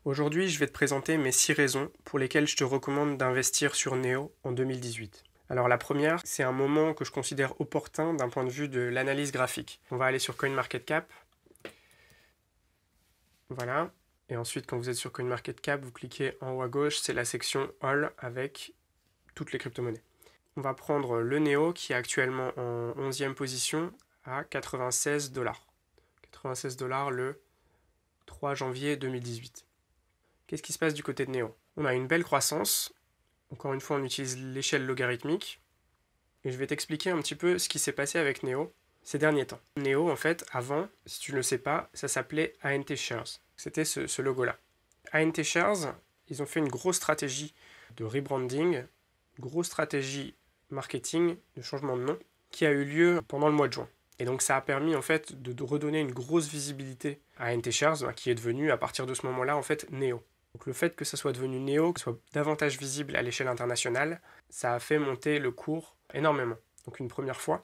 Aujourd'hui, je vais te présenter mes 6 raisons pour lesquelles je te recommande d'investir sur Neo en 2018. Alors la première, c'est un moment que je considère opportun d'un point de vue de l'analyse graphique. On va aller sur CoinMarketCap. Voilà. Et ensuite, quand vous êtes sur CoinMarketCap, vous cliquez en haut à gauche, c'est la section All avec toutes les crypto-monnaies. On va prendre le Neo qui est actuellement en 11e position à 96 $. 96 $ le 3 janvier 2018. Qu'est-ce qui se passe du côté de Neo? On a une belle croissance. Encore une fois, on utilise l'échelle logarithmique. Et je vais t'expliquer un petit peu ce qui s'est passé avec Neo ces derniers temps. Neo, en fait, avant, si tu ne le sais pas, ça s'appelait ANT Shares. C'était ce logo-là. ANT Shares, ils ont fait une grosse stratégie de rebranding, une grosse stratégie marketing, de changement de nom, qui a eu lieu pendant le mois de juin. Et donc ça a permis en fait de redonner une grosse visibilité à ANT Shares, qui est devenu à partir de ce moment-là en fait Neo. Donc le fait que ça soit devenu Neo, que ce soit davantage visible à l'échelle internationale, ça a fait monter le cours énormément. Donc une première fois.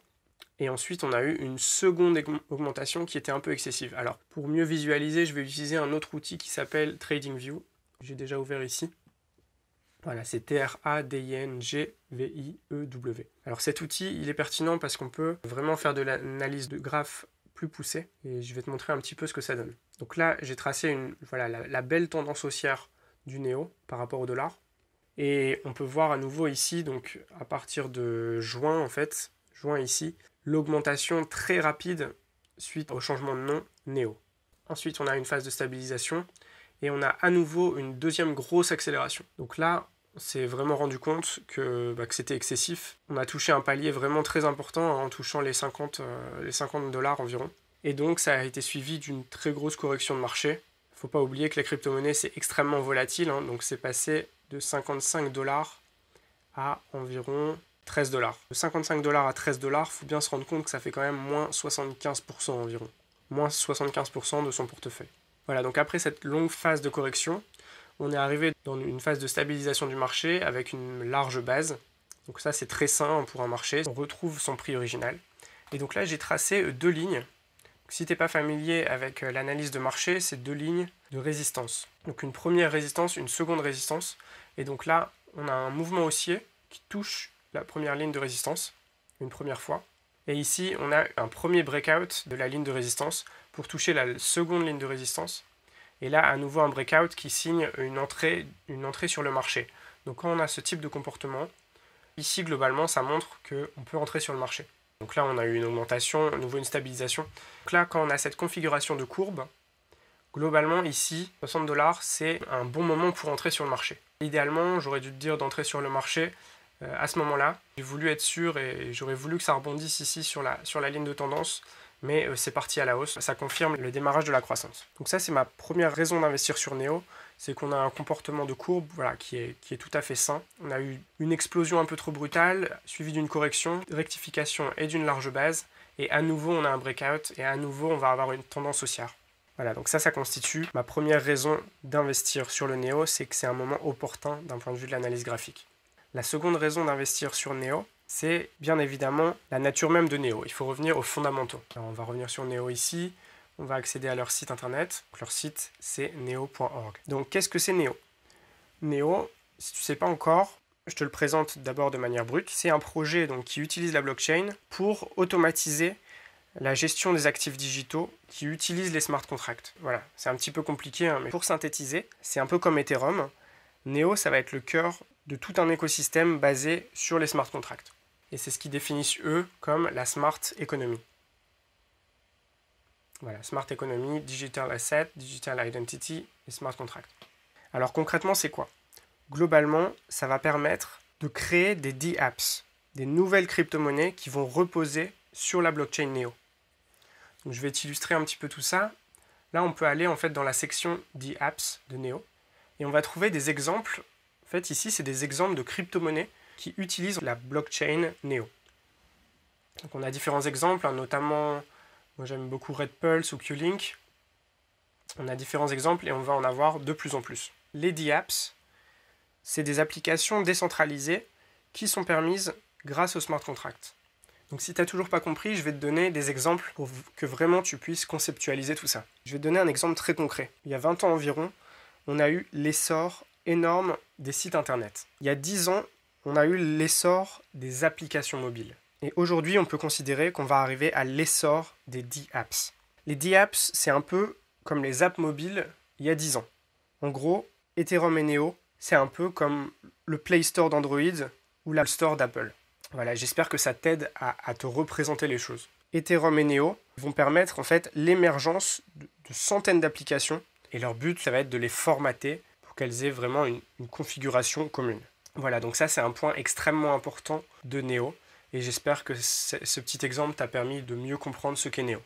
Et ensuite on a eu une seconde augmentation qui était un peu excessive. Alors pour mieux visualiser, je vais utiliser un autre outil qui s'appelle TradingView. J'ai déjà ouvert ici. Voilà, c'est TradingView. Alors cet outil, il est pertinent parce qu'on peut vraiment faire de l'analyse de graphes plus poussée. Et je vais te montrer un petit peu ce que ça donne. Donc là, j'ai tracé la belle tendance haussière du Neo par rapport au dollar. Et on peut voir à nouveau ici, donc à partir de juin en fait, juin ici, l'augmentation très rapide suite au changement de nom Neo. Ensuite, on a une phase de stabilisation. Et on a à nouveau une deuxième grosse accélération. Donc là, on s'est vraiment rendu compte que c'était excessif. On a touché un palier vraiment très important en touchant les 50 $ environ. Et donc ça a été suivi d'une très grosse correction de marché. Il ne faut pas oublier que la crypto-monnaie c'est extrêmement volatile, donc c'est passé de 55 $ à environ 13 $. De 55 $ à 13 $, il faut bien se rendre compte que ça fait quand même moins 75% environ. Moins 75% de son portefeuille. Voilà, donc après cette longue phase de correction, on est arrivé dans une phase de stabilisation du marché avec une large base. Donc ça, c'est très sain pour un marché. On retrouve son prix original. Et donc là, j'ai tracé deux lignes. Si tu n'es pas familier avec l'analyse de marché, c'est deux lignes de résistance. Donc une première résistance, une seconde résistance. Et donc là, on a un mouvement haussier qui touche la première ligne de résistance une première fois. Et ici, on a un premier breakout de la ligne de résistance pour toucher la seconde ligne de résistance. Et là, à nouveau un breakout qui signe une entrée sur le marché. Donc quand on a ce type de comportement, ici, globalement, ça montre qu'on peut entrer sur le marché. Donc là, on a eu une augmentation, à nouveau une stabilisation. Donc là, quand on a cette configuration de courbe, globalement, ici, 60 $, c'est un bon moment pour entrer sur le marché. Idéalement, j'aurais dû te dire d'entrer sur le marché à ce moment-là. J'ai voulu être sûr et j'aurais voulu que ça rebondisse ici sur la ligne de tendance. Mais c'est parti à la hausse, ça confirme le démarrage de la croissance. Donc ça, c'est ma première raison d'investir sur Neo, c'est qu'on a un comportement de courbe qui est tout à fait sain. On a eu une explosion un peu trop brutale, suivie d'une correction, rectification et d'une large base, et à nouveau, on a un breakout, et à nouveau, on va avoir une tendance haussière. Voilà, donc ça constitue ma première raison d'investir sur le Neo, c'est que c'est un moment opportun d'un point de vue de l'analyse graphique. La seconde raison d'investir sur Neo, c'est bien évidemment la nature même de Neo. Il faut revenir aux fondamentaux. Alors on va revenir sur Neo ici, on va accéder à leur site internet. Donc leur site, c'est neo.org. Donc qu'est-ce que c'est Neo? Neo, si tu ne sais pas encore, je te le présente d'abord de manière brute. C'est un projet qui utilise la blockchain pour automatiser la gestion des actifs digitaux qui utilisent les smart contracts. Voilà, c'est un petit peu compliqué, mais pour synthétiser, c'est un peu comme Ethereum. Neo, ça va être le cœur de tout un écosystème basé sur les smart contracts. Et c'est ce qu'ils définissent, eux, comme la smart economy. Voilà, smart economy, digital asset, digital identity et smart contract. Alors concrètement, c'est quoi? Globalement, ça va permettre de créer des dApps, des nouvelles crypto-monnaies qui vont reposer sur la blockchain Neo. Donc, je vais t'illustrer un petit peu tout ça. Là, on peut aller en fait dans la section dApps de Neo et on va trouver des exemples. En fait, ici, c'est des exemples de crypto-monnaies qui utilisent la blockchain Neo. Donc on a différents exemples, notamment, moi j'aime beaucoup RedPulse ou QLink. On a différents exemples et on va en avoir de plus en plus. Les dApps, c'est des applications décentralisées qui sont permises grâce au smart contract. Donc si tu n'as toujours pas compris, je vais te donner des exemples pour que vraiment tu puisses conceptualiser tout ça. Je vais te donner un exemple très concret. Il y a 20 ans environ, on a eu l'essor énorme des sites internet. Il y a 10 ans, on a eu l'essor des applications mobiles. Et aujourd'hui, on peut considérer qu'on va arriver à l'essor des D-apps. Les D-apps, c'est un peu comme les apps mobiles il y a 10 ans. En gros, Ethereum et Neo, c'est un peu comme le Play Store d'Android ou l'App Store d'Apple. Voilà, j'espère que ça t'aide à te représenter les choses. Ethereum et Neo vont permettre en fait l'émergence de centaines d'applications et leur but, ça va être de les formater pour qu'elles aient vraiment une configuration commune. Voilà, donc ça c'est un point extrêmement important de Neo et j'espère que ce petit exemple t'a permis de mieux comprendre ce qu'est Neo.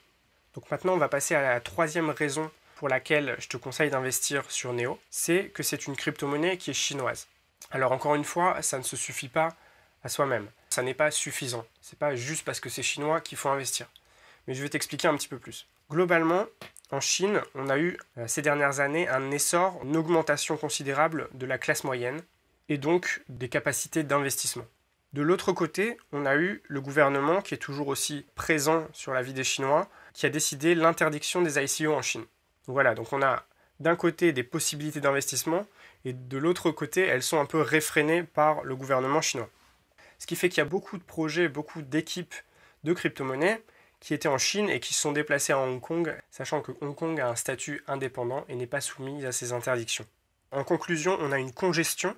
Donc maintenant on va passer à la troisième raison pour laquelle je te conseille d'investir sur Neo, c'est que c'est une crypto-monnaie qui est chinoise. Alors encore une fois, ça ne se suffit pas à soi-même. Ça n'est pas suffisant. C'est pas juste parce que c'est chinois qu'il faut investir. Mais je vais t'expliquer un petit peu plus. Globalement, en Chine, on a eu ces dernières années un essor, une augmentation considérable de la classe moyenne et donc des capacités d'investissement. De l'autre côté, on a eu le gouvernement qui est toujours aussi présent sur la vie des Chinois, qui a décidé l'interdiction des ICO en Chine. Donc voilà, donc on a d'un côté des possibilités d'investissement et de l'autre côté, elles sont un peu réfrénées par le gouvernement chinois. Ce qui fait qu'il y a beaucoup de projets, beaucoup d'équipes de crypto-monnaies qui étaient en Chine et qui se sont déplacées à Hong Kong, sachant que Hong Kong a un statut indépendant et n'est pas soumis à ces interdictions. En conclusion, on a une congestion,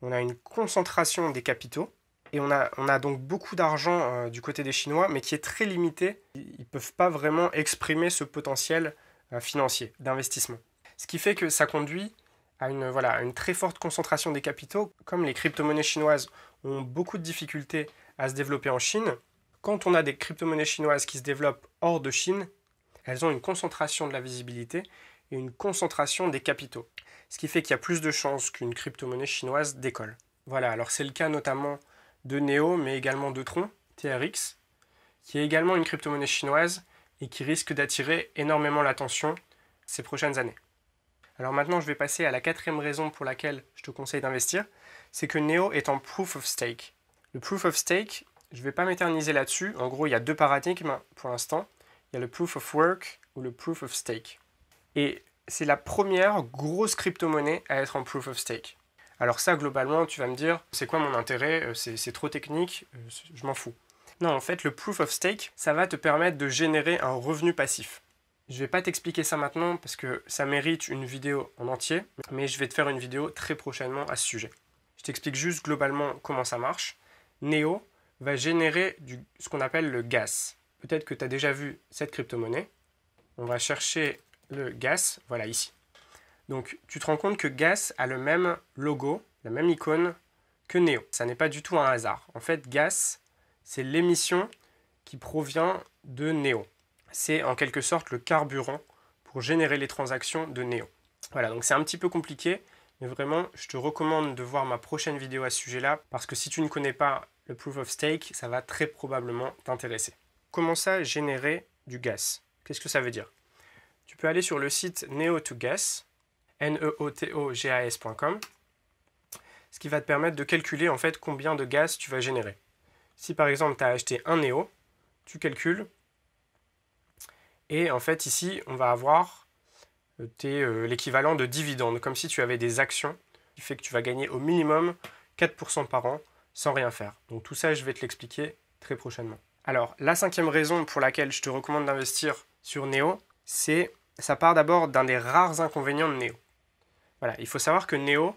on a une concentration des capitaux, et on a donc beaucoup d'argent du côté des Chinois, mais qui est très limité. Ils ne peuvent pas vraiment exprimer ce potentiel financier d'investissement. Ce qui fait que ça conduit à une très forte concentration des capitaux. Comme les crypto-monnaies chinoises ont beaucoup de difficultés à se développer en Chine, quand on a des crypto-monnaies chinoises qui se développent hors de Chine, elles ont une concentration de la visibilité et une concentration des capitaux. Ce qui fait qu'il y a plus de chances qu'une crypto-monnaie chinoise décolle. Voilà, alors c'est le cas notamment de Neo, mais également de Tron, TRX, qui est également une crypto-monnaie chinoise et qui risque d'attirer énormément l'attention ces prochaines années. Alors maintenant, je vais passer à la quatrième raison pour laquelle je te conseille d'investir, c'est que Neo est en Proof of Stake. Le Proof of Stake, je ne vais pas m'éterniser là-dessus. En gros, il y a deux paradigmes pour l'instant. Il y a le Proof of Work ou le Proof of Stake. Et c'est la première grosse crypto-monnaie à être en Proof of Stake. Alors ça, globalement, tu vas me dire, c'est quoi mon intérêt? C'est trop technique, je m'en fous. Non, en fait, le Proof of Stake, ça va te permettre de générer un revenu passif. Je ne vais pas t'expliquer ça maintenant parce que ça mérite une vidéo en entier, mais je vais te faire une vidéo très prochainement à ce sujet. Je t'explique juste globalement comment ça marche. Neo va générer ce qu'on appelle le gas. Peut-être que tu as déjà vu cette crypto-monnaie. On va chercher le gas, voilà ici. Donc tu te rends compte que gas a le même logo, la même icône que Neo. Ça n'est pas du tout un hasard. En fait, gas, c'est l'émission qui provient de Neo. C'est en quelque sorte le carburant pour générer les transactions de Neo. Voilà, donc c'est un petit peu compliqué, mais vraiment, je te recommande de voir ma prochaine vidéo à ce sujet-là, parce que si tu ne connais pas le Proof of Stake, ça va très probablement t'intéresser. Comment ça générer du gas? Qu'est-ce que ça veut dire? Tu peux aller sur le site Neo2Gas, neotogas.com, ce qui va te permettre de calculer en fait combien de gaz tu vas générer. Si par exemple tu as acheté un Neo, tu calcules, et en fait ici on va avoir l'équivalent de dividendes, comme si tu avais des actions, qui fait que tu vas gagner au minimum 4% par an sans rien faire. Donc tout ça je vais te l'expliquer très prochainement. Alors la cinquième raison pour laquelle je te recommande d'investir sur Neo, ça part d'abord d'un des rares inconvénients de Neo. Voilà, il faut savoir que Neo,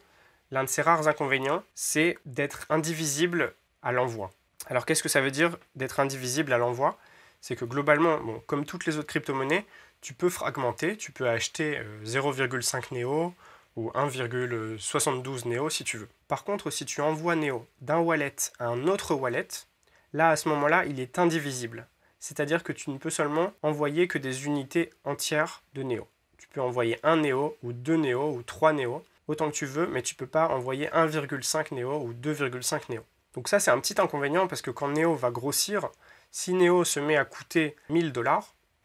l'un de ses rares inconvénients, c'est d'être indivisible à l'envoi. Alors qu'est-ce que ça veut dire d'être indivisible à l'envoi? C'est que globalement, bon, comme toutes les autres crypto-monnaies, tu peux fragmenter, tu peux acheter 0,5 Neo ou 1,72 Neo si tu veux. Par contre, si tu envoies Neo d'un wallet à un autre wallet, là à ce moment-là, il est indivisible. C'est-à-dire que tu ne peux seulement envoyer que des unités entières de Neo. Tu peux envoyer un Neo ou 2 Neo ou 3 Neo, autant que tu veux, mais tu ne peux pas envoyer 1,5 Neo ou 2,5 Neo. Donc ça, c'est un petit inconvénient parce que quand Neo va grossir, si Neo se met à coûter 1000 $,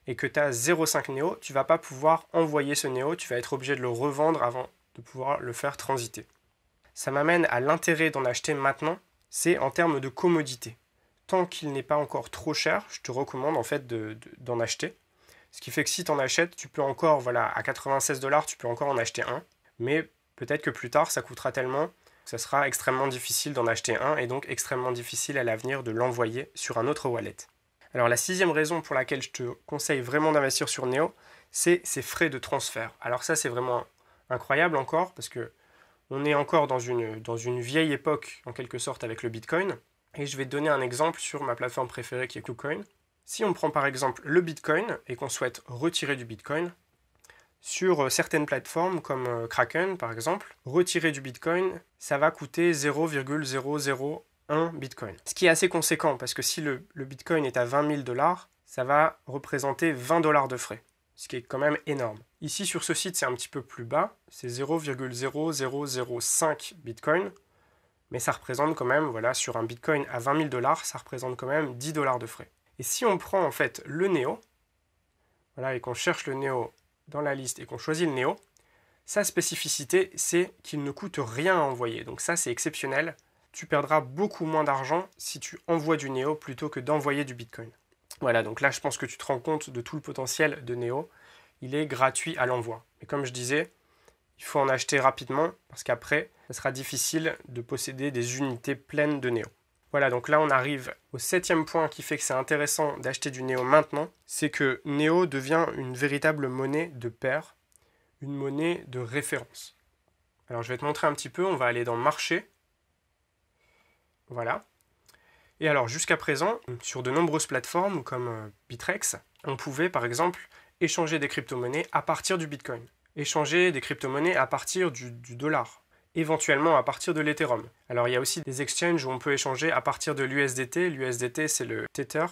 et que tu as 0,5 Neo, tu ne vas pas pouvoir envoyer ce Neo, tu vas être obligé de le revendre avant de pouvoir le faire transiter. Ça m'amène à l'intérêt d'en acheter maintenant, c'est en termes de commodité. Tant qu'il n'est pas encore trop cher, je te recommande en fait d'en acheter. Ce qui fait que si tu en achètes, tu peux encore, voilà, à 96 $, tu peux encore en acheter un. mais peut-être que plus tard ça coûtera tellement que ça sera extrêmement difficile d'en acheter un et donc extrêmement difficile à l'avenir de l'envoyer sur un autre wallet. Alors la 6e raison pour laquelle je te conseille vraiment d'investir sur Neo, c'est ses frais de transfert. Alors ça c'est vraiment incroyable encore parce que on est encore dans une vieille époque en quelque sorte avec le Bitcoin. Et je vais te donner un exemple sur ma plateforme préférée qui est KuCoin. Si on prend par exemple le Bitcoin et qu'on souhaite retirer du Bitcoin, sur certaines plateformes comme Kraken par exemple, retirer du Bitcoin, ça va coûter 0,001 Bitcoin. Ce qui est assez conséquent parce que si le Bitcoin est à 20 000 $, ça va représenter 20 $ de frais, ce qui est quand même énorme. Ici sur ce site c'est un petit peu plus bas, c'est 0,0005 Bitcoin, mais ça représente quand même, voilà, sur un Bitcoin à 20 000 $, ça représente quand même 10 $ de frais. Et si on prend en fait le Neo, voilà, et qu'on cherche le Neo dans la liste et qu'on choisit le Neo, sa spécificité c'est qu'il ne coûte rien à envoyer. Donc ça c'est exceptionnel. Tu perdras beaucoup moins d'argent si tu envoies du Neo plutôt que d'envoyer du Bitcoin. Voilà, donc là je pense que tu te rends compte de tout le potentiel de Neo. Il est gratuit à l'envoi. Et comme je disais, il faut en acheter rapidement parce qu'après, ça sera difficile de posséder des unités pleines de Neo. Voilà, donc là on arrive au 7e point qui fait que c'est intéressant d'acheter du Neo maintenant, c'est que Neo devient une véritable monnaie de pair, une monnaie de référence. Alors je vais te montrer un petit peu, on va aller dans marché. Voilà. Et alors jusqu'à présent, sur de nombreuses plateformes comme Bittrex, on pouvait par exemple échanger des crypto-monnaies à partir du Bitcoin, échanger des crypto-monnaies à partir du dollar, éventuellement à partir de l'Ethereum. Alors il y a aussi des exchanges où on peut échanger à partir de l'USDT. L'USDT c'est le Tether.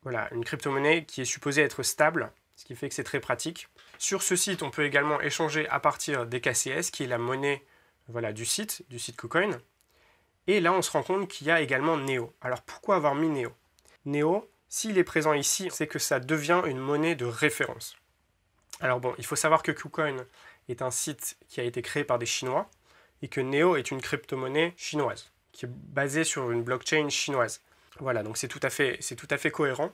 Voilà, une crypto-monnaie qui est supposée être stable, ce qui fait que c'est très pratique. Sur ce site, on peut également échanger à partir des KCS, qui est la monnaie, voilà, du site KuCoin. Et là, on se rend compte qu'il y a également Neo. Alors pourquoi avoir mis Neo? Neo, s'il est présent ici, c'est que ça devient une monnaie de référence. Alors bon, il faut savoir que KuCoin est un site qui a été créé par des Chinois et que Neo est une crypto-monnaie chinoise qui est basée sur une blockchain chinoise. Voilà, donc c'est tout à fait cohérent,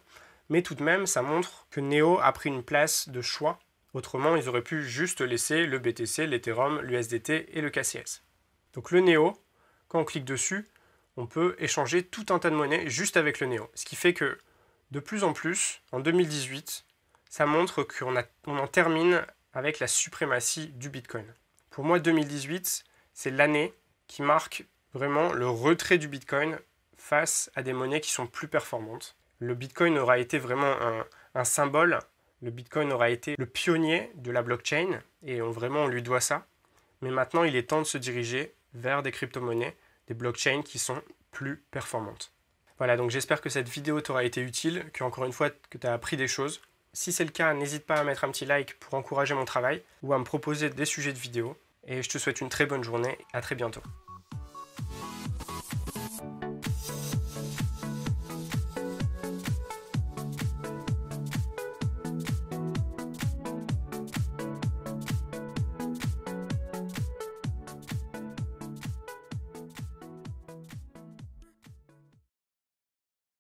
mais tout de même, ça montre que Neo a pris une place de choix. Autrement, ils auraient pu juste laisser le BTC, l'Ethereum, l'USDT et le KCS. Donc le Neo, quand on clique dessus, on peut échanger tout un tas de monnaies juste avec le Neo. Ce qui fait que, de plus en plus, en 2018, ça montre qu'on en termine avec la suprématie du Bitcoin. Pour moi, 2018, c'est l'année qui marque vraiment le retrait du Bitcoin face à des monnaies qui sont plus performantes. Le Bitcoin aura été vraiment un symbole. Le Bitcoin aura été le pionnier de la blockchain et vraiment on lui doit ça. Mais maintenant, il est temps de se diriger vers des crypto-monnaies, des blockchains qui sont plus performantes. Voilà, donc j'espère que cette vidéo t'aura été utile, encore une fois, que tu as appris des choses. Si c'est le cas, n'hésite pas à mettre un petit like pour encourager mon travail ou à me proposer des sujets de vidéo. Et je te souhaite une très bonne journée. À très bientôt.